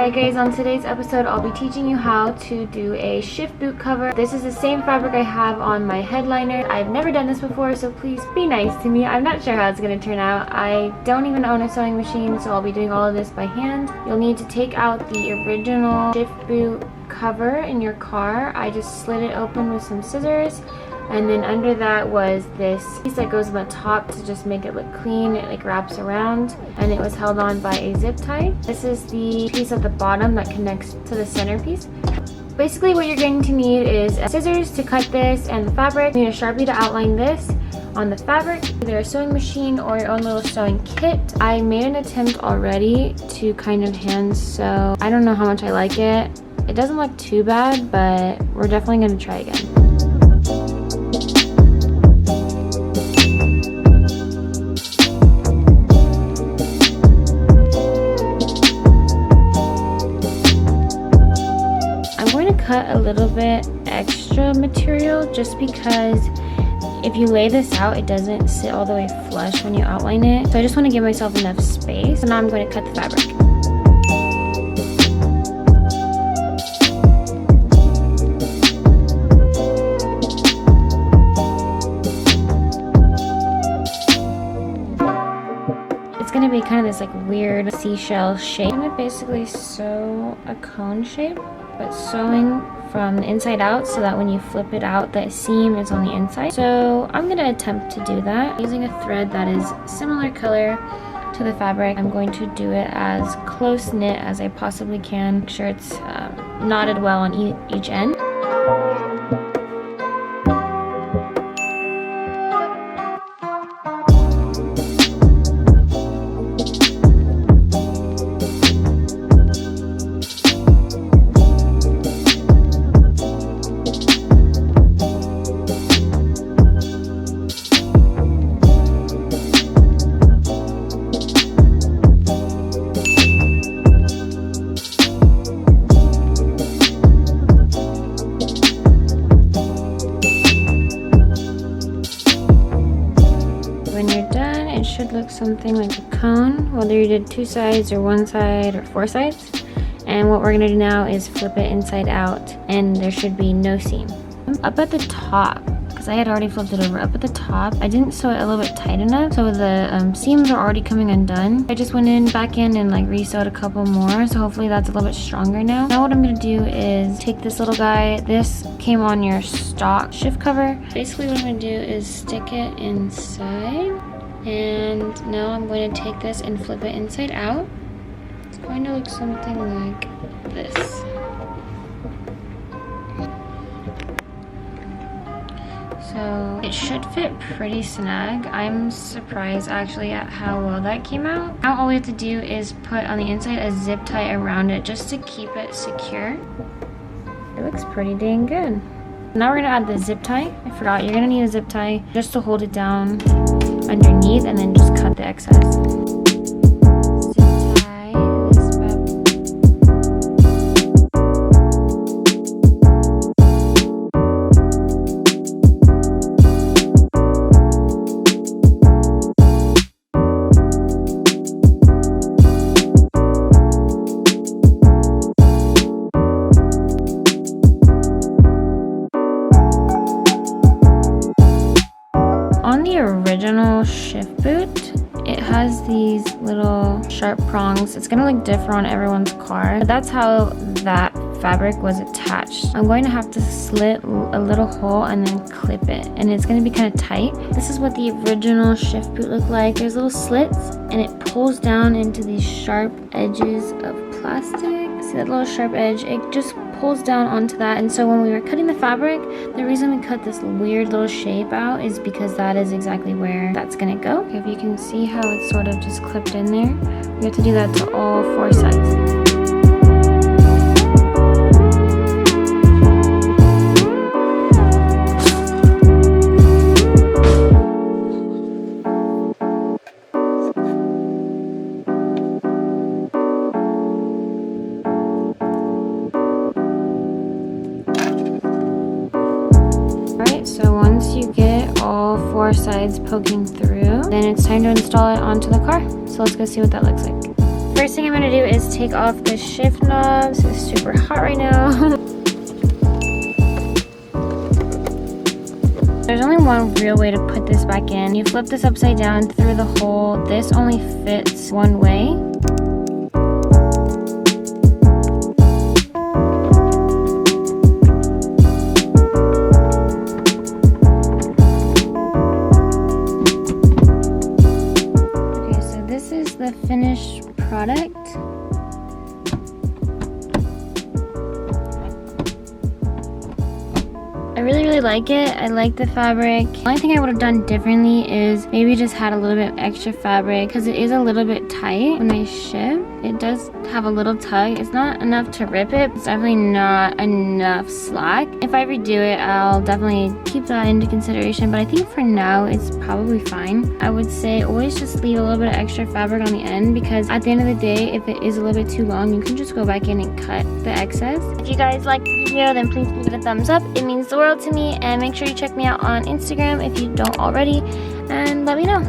Alright guys, on today's episode I'll be teaching you how to do a shift boot cover. This is the same fabric I have on my headliner. I've never done this before, so please be nice to me. I'm not sure how it's going to turn out. I don't even own a sewing machine, so I'll be doing all of this by hand. You'll need to take out the original shift boot cover in your car. I just slid it open with some scissors. And then under that was this piece that goes on the top to just make it look clean. It like wraps around and it was held on by a zip tie. This is the piece at the bottom that connects to the centerpiece. Basically what you're going to need is scissors to cut this and the fabric. You need a Sharpie to outline this on the fabric, either a sewing machine or your own little sewing kit. I made an attempt already to kind of hand sew. I don't know how much I like it. It doesn't look too bad, but we're definitely going to try again. Cut a little bit extra material just because if you lay this out it doesn't sit all the way flush when you outline it, so I just want to give myself enough space. So now I'm going to cut the fabric. It's going to be kind of this like weird seashell shape. I'm going to basically sew a cone shape, but sewing from the inside out so that when you flip it out, the seam is on the inside. So I'm going to attempt to do that using a thread that is similar color to the fabric. I'm going to do it as close knit as I possibly can. Make sure it's knotted well on each end. Should look something like a cone, whether you did 2 sides or 1 side or 4 sides. And what we're gonna do now is flip it inside out and there should be no seam. Up at the top, because I had already flipped it over, up at the top I didn't sew it a little bit tight enough, so the seams are already coming undone. I just went back in and like re-sewed a couple more, so hopefully that's a little bit stronger now. Now what I'm gonna do is take this little guy. This came on your stock shift cover. Basically what I'm gonna do is stick it inside. And now I'm going to take this and flip it inside out. It's going to look something like this. So it should fit pretty snug. I'm surprised actually at how well that came out. Now all we have to do is put on the inside a zip tie around it just to keep it secure. It looks pretty dang good. Now we're going to add the zip tie. I forgot, you're going to need a zip tie just to hold it down underneath and then just cut the excess. Zip tie this back. On the original shift boot, it has these little sharp prongs. It's gonna look different on everyone's car, but that's how that fabric was attached. I'm going to have to slit a little hole and then clip it, and it's gonna be kind of tight. This is what the original shift boot looked like. There's little slits and it pulls down into these sharp edges of plastic. See that little sharp edge? It just pulls down onto that, and so when we were cutting the fabric, the reason we cut this weird little shape out is because that is exactly where that's gonna go. If you can see how it's sort of just clipped in there, we have to do that to all 4 sides. So once you get all 4 sides poking through, then it's time to install it onto the car. So let's go see what that looks like. First thing I'm gonna do is take off the shift knob. This is super hot right now. There's only one real way to put this back in. You flip this upside down through the hole. This only fits one way. Okay, so this is the finished product. I really like it. I like the fabric. The only thing I would have done differently is maybe just had a little bit extra fabric because it is a little bit tight when I ship. It does have a little tug. It's not enough to rip it. It's definitely not enough slack. If I redo it, I'll definitely keep that into consideration, but I think for now it's probably fine. I would say always just leave a little bit of extra fabric on the end because at the end of the day, if it is a little bit too long, you can just go back in and cut the excess. If you guys like the video, then please give it a thumbs up. It means the world to me, and make sure you check me out on Instagram if you don't already, and let me know.